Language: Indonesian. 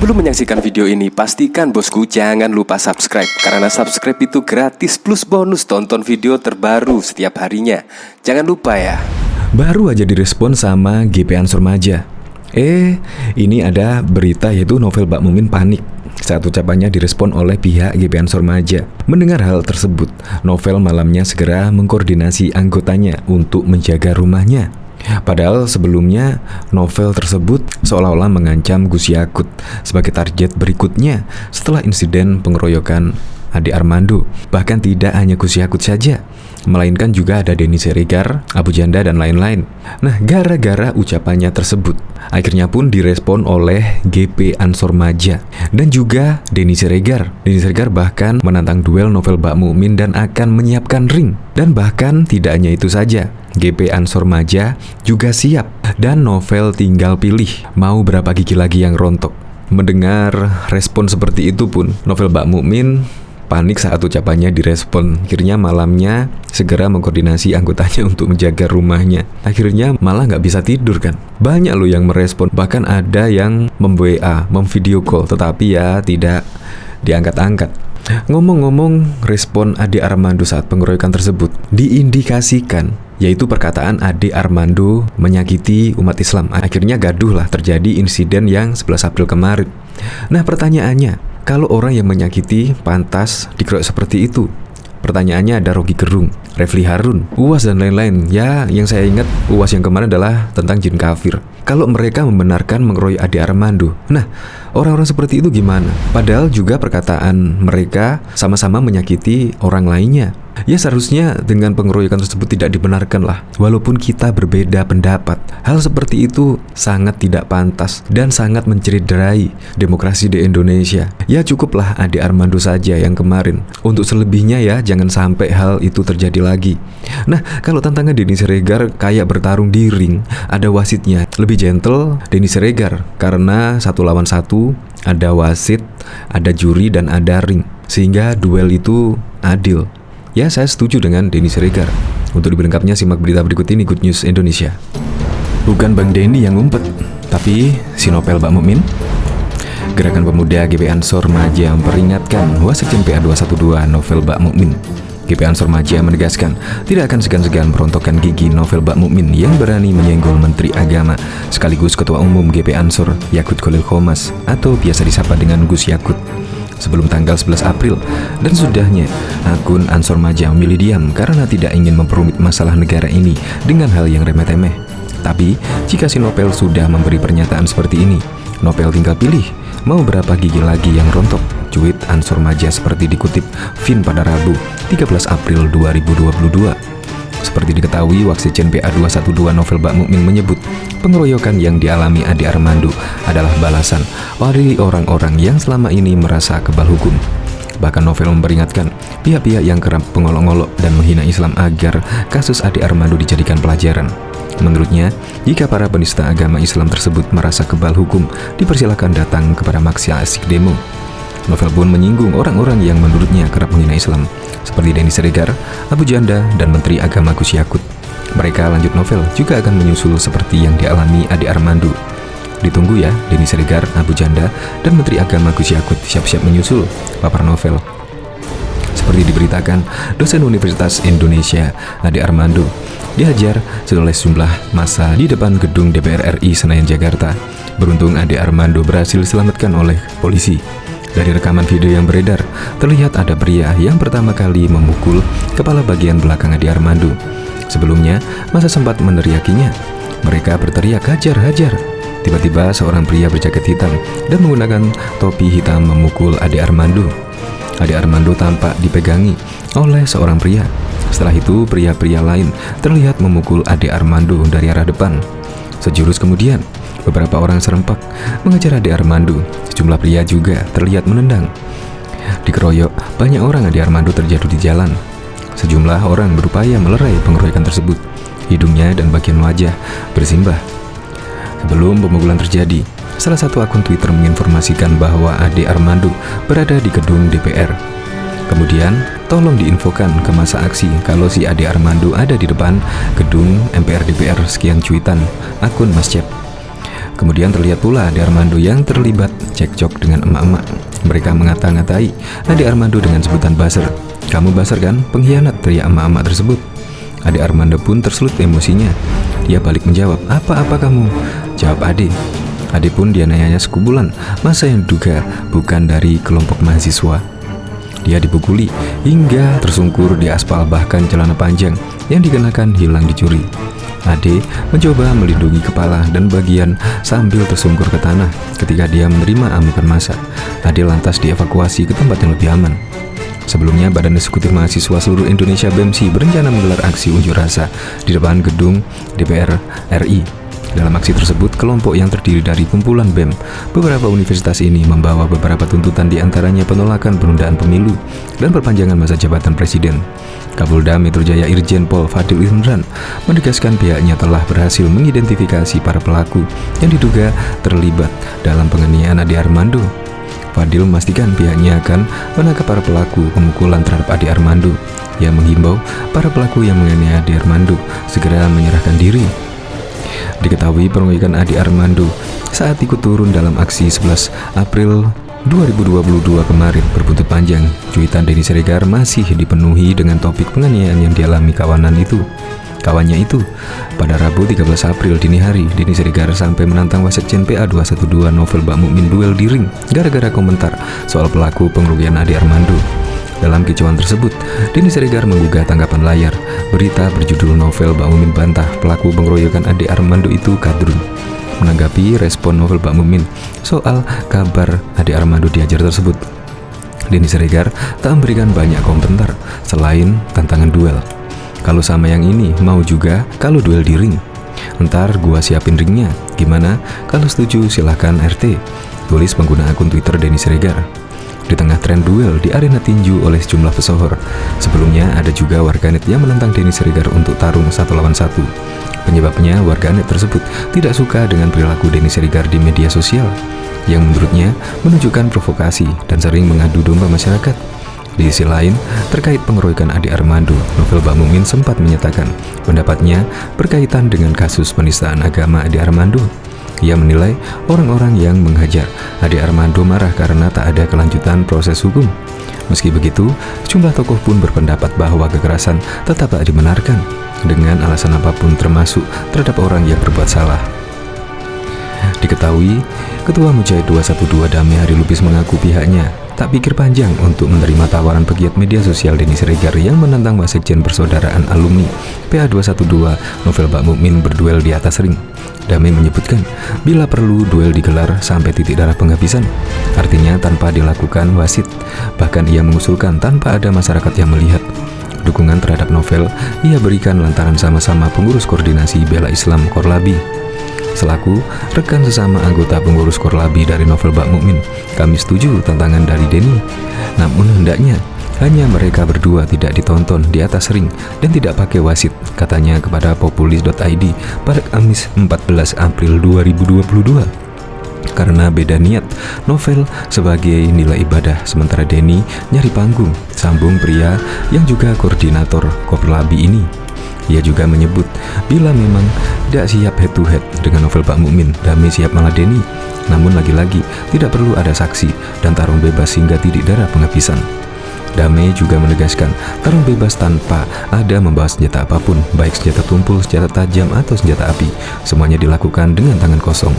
Sebelum menyaksikan video ini, pastikan bosku jangan lupa subscribe. Karena subscribe itu gratis plus bonus tonton video terbaru setiap harinya. Jangan lupa ya. Baru aja direspon sama GP Ansor Maja. Ini ada berita yaitu novel Mbak Mumin panik saat ucapannya direspon oleh pihak GP Ansor Maja. Mendengar hal tersebut, novel malamnya segera mengkoordinasi anggotanya untuk menjaga rumahnya. Padahal sebelumnya novel tersebut seolah-olah mengancam Gus Yakut sebagai target berikutnya setelah insiden pengeroyokan Ade Armando. Bahkan tidak hanya Gus Yakut saja, melainkan juga ada Denny Siregar, Abu Janda, dan lain-lain. Nah, gara-gara ucapannya tersebut, akhirnya pun direspon oleh GP Ansor Maja dan juga Denny Siregar. Denny Siregar bahkan menantang duel novel Mbak Mumin dan akan menyiapkan ring. Dan bahkan tidak hanya itu saja, GP Ansor Maja juga siap dan novel tinggal pilih mau berapa gigi lagi yang rontok. Mendengar respon seperti itu pun, novel Mbak Mumin panik saat ucapannya direspon. Akhirnya malamnya segera mengkoordinasi anggotanya untuk menjaga rumahnya. Akhirnya malah nggak bisa tidur kan. Banyak loh yang merespon, bahkan ada yang mem-WA, mem-video call, tetapi ya tidak diangkat-angkat. Ngomong-ngomong respon Ade Armando saat pengeroyokan tersebut diindikasikan, yaitu perkataan Ade Armando menyakiti umat Islam. Akhirnya gaduh lah terjadi insiden yang 11 April kemarin. Nah, pertanyaannya, kalau orang yang menyakiti pantas dikeroyok seperti itu? Pertanyaannya ada Rocky Gerung, Refli Harun, Uwas, dan lain-lain. Ya, yang saya ingat Uwas yang kemarin adalah tentang jin kafir. Kalau mereka membenarkan mengeroyok Ade Armando, nah orang-orang seperti itu gimana? Padahal juga perkataan mereka sama-sama menyakiti orang lainnya. Ya seharusnya dengan pengeroyokan tersebut tidak dibenarkan lah, walaupun kita berbeda pendapat. Hal seperti itu sangat tidak pantas dan sangat mencederai demokrasi di Indonesia. Ya cukuplah Ade Armando saja yang kemarin. Untuk selebihnya ya jangan sampai hal itu terjadi lagi. Nah, kalau tantangan Denny Siregar kayak bertarung di ring, ada wasitnya. Lebih gentle Denny Siregar karena 1 lawan 1, ada wasit, ada juri, dan ada ring, sehingga duel itu adil. Ya, saya setuju dengan Denny Siregar. Untuk lebih lengkapnya simak berita berikut ini, Good News Indonesia. Bukan Bang Denny yang ngumpet, tapi si novel Mbak Mumin. Gerakan Pemuda GP Ansor Maja memperingatkan Wasekjen PA 212 novel Mbak Mumin. GP Ansor Maja menegaskan tidak akan segan-segan merontokkan gigi novel Mbak Mumin yang berani menyenggol Menteri Agama sekaligus Ketua Umum GP Ansor Yakut Khalil Qomas atau biasa disapa dengan Gus Yakut. Sebelum tanggal 11 April dan sudahnya, akun Ansor Maja memilih diam karena tidak ingin memperumit masalah negara ini dengan hal yang remeh-temeh. Tapi, jika si novel sudah memberi pernyataan seperti ini, novel tinggal pilih mau berapa gigi lagi yang rontok. Cuit Ansor Maja seperti dikutip Vin pada Rabu, 13 April 2022. Seperti diketahui, Wasekjen PA 212 novel Mbak Mumin menyebut pengeroyokan yang dialami Ade Armando adalah balasan dari orang-orang yang selama ini merasa kebal hukum. Bahkan novel memperingatkan pihak-pihak yang kerap pengolok-olok dan menghina Islam agar kasus Ade Armando dijadikan pelajaran. Menurutnya, jika para penista agama Islam tersebut merasa kebal hukum, dipersilakan datang kepada maksi asik demo. Novel pun menyinggung orang-orang yang menurutnya kerap menghina Islam, seperti Denny Siregar, Abu Janda, dan Menteri Agama Gus Yakut. Mereka lanjut novel juga akan menyusul seperti yang dialami Ade Armando. Ditunggu ya, Denny Siregar, Abu Janda, dan Menteri Agama Gus Yakut siap-siap menyusul papar novel. Seperti diberitakan, dosen Universitas Indonesia Ade Armando dihajar oleh sejumlah massa di depan gedung DPR RI Senayan, Jakarta. Beruntung Ade Armando berhasil diselamatkan oleh polisi. Dari rekaman video yang beredar, terlihat ada pria yang pertama kali memukul kepala bagian belakang Ade Armando. Sebelumnya, massa sempat meneriakinya. Mereka berteriak, "Hajar, hajar!" Tiba-tiba seorang pria berjaket hitam dan menggunakan topi hitam memukul Ade Armando. Ade Armando tampak dipegangi oleh seorang pria. Setelah itu, pria-pria lain terlihat memukul Ade Armando dari arah depan. Sejurus kemudian, beberapa orang serempak mengejar Ade Armando. Sejumlah pria juga terlihat menendang. Dikeroyok, banyak orang Ade Armando terjatuh di jalan. Sejumlah orang berupaya melerai pengeroyokan tersebut. Hidungnya dan bagian wajah bersimbah. Sebelum pemukulan terjadi, salah satu akun Twitter menginformasikan bahwa Ade Armando berada di gedung DPR. Kemudian, tolong diinfokan ke masa aksi kalau si Ade Armando ada di depan gedung MPR DPR, sekian cuitan akun Mas Cep. Kemudian terlihat pula Ade Armando yang terlibat cekcok dengan emak-emak. Mereka mengata-ngatai Ade Armando dengan sebutan buzzer. "Kamu buzzer kan? Pengkhianat," teriak emak-emak tersebut. Ade Armando pun tersulut emosinya. Dia balik menjawab, "Apa-apa kamu?" jawab Ade. Ade pun dianiaya sekubulan masa yang diduga bukan dari kelompok mahasiswa. Dia dipukuli hingga tersungkur di aspal, bahkan celana panjang yang dikenakan hilang dicuri. Ade mencoba melindungi kepala dan bagian sambil tersungkur ke tanah ketika dia menerima amukan massa. Ade lantas dievakuasi ke tempat yang lebih aman. Sebelumnya, Badan Eksekutif Mahasiswa Seluruh Indonesia (BEMSI) berencana menggelar aksi unjuk rasa di depan gedung DPR RI. Dalam aksi tersebut, kelompok yang terdiri dari kumpulan BEM beberapa universitas ini membawa beberapa tuntutan, diantaranya penolakan penundaan pemilu dan perpanjangan masa jabatan presiden. Kapolda Metro Jaya Irjen Pol Fadil Imran menegaskan pihaknya telah berhasil mengidentifikasi para pelaku yang diduga terlibat dalam penganiayaan Ade Armando. Fadil memastikan pihaknya akan menangkap para pelaku pemukulan terhadap Ade Armando. Ia menghimbau para pelaku yang menganiaya Ade Armando segera menyerahkan diri. Diketahui pengeroyokan Ade Armando saat ikut turun dalam aksi 11 April 2022 kemarin berbuntut panjang. Cuitan Denny Siregar masih dipenuhi dengan topik penganiayaan yang dialami kawannya itu. Pada Rabu 13 April dini hari, Denny Siregar sampai menantang Wasekjen PA 212 Novel Bakmukmin duel di ring gara-gara komentar soal pelaku pengeroyokan Ade Armando. Dalam kicauan tersebut, Denny Siregar menggugah tanggapan layar. Berita berjudul Novel Bakmukmin bantah pelaku pengeroyokan Ade Armando itu kadrun. Menanggapi respon Novel Bakmukmin soal kabar Ade Armando diajar tersebut, Denny Siregar tak memberikan banyak komentar selain tantangan duel. "Kalau sama yang ini, mau juga kalau duel di ring. Ntar gua siapin ringnya. Gimana? Kalau setuju silahkan RT," tulis pengguna akun Twitter Denny Siregar. Di tengah tren duel di arena tinju oleh sejumlah pesohor, sebelumnya ada juga warganet yang menantang Denny Siregar untuk tarung 1 lawan 1. Penyebabnya, warganet tersebut tidak suka dengan perilaku Denny Siregar di media sosial, yang menurutnya menunjukkan provokasi dan sering mengadu domba masyarakat. Di sisi lain, terkait pengeroyokan Ade Armando, Novel Bakmukmin sempat menyatakan pendapatnya berkaitan dengan kasus penistaan agama Ade Armando. Ia menilai orang-orang yang menghajar Ade Armando marah karena tak ada kelanjutan proses hukum. Meski begitu, sejumlah tokoh pun berpendapat bahwa kekerasan tetap tak dibenarkan dengan alasan apapun, termasuk terhadap orang yang berbuat salah. Diketahui, Ketua Mujahid 212 Damai Hari Lubis mengaku pihaknya tak pikir panjang untuk menerima tawaran pegiat media sosial Denny Siregar yang menantang Wasekjen Persaudaraan Alumni PA 212 Novel Bakmukmin berduel di atas ring. Damai menyebutkan, bila perlu duel digelar sampai titik darah penghabisan, artinya tanpa dilakukan wasit. Bahkan ia mengusulkan tanpa ada masyarakat yang melihat. Dukungan terhadap Novel ia berikan lantaran sama-sama pengurus koordinasi bela Islam Korlabi. Selaku rekan sesama anggota pengurus Korlabi dari Novel Bakmukmin, kami setuju tantangan dari Denny. Namun hendaknya hanya mereka berdua tidak ditonton di atas ring dan tidak pakai wasit, katanya kepada populis.id pada Kamis 14 April 2022. Karena beda niat, Novel sebagai nilai ibadah, sementara Denny nyari panggung, sambung pria yang juga koordinator Korlabi ini. Ia juga menyebut bila memang tidak siap head to head dengan Novel Bakmukmin, Damai siap meladeni. Namun lagi-lagi tidak perlu ada saksi dan tarung bebas hingga titik darah penghabisan. Damai juga menegaskan tarung bebas tanpa ada membawa senjata apapun, baik senjata tumpul, senjata tajam atau senjata api, semuanya dilakukan dengan tangan kosong.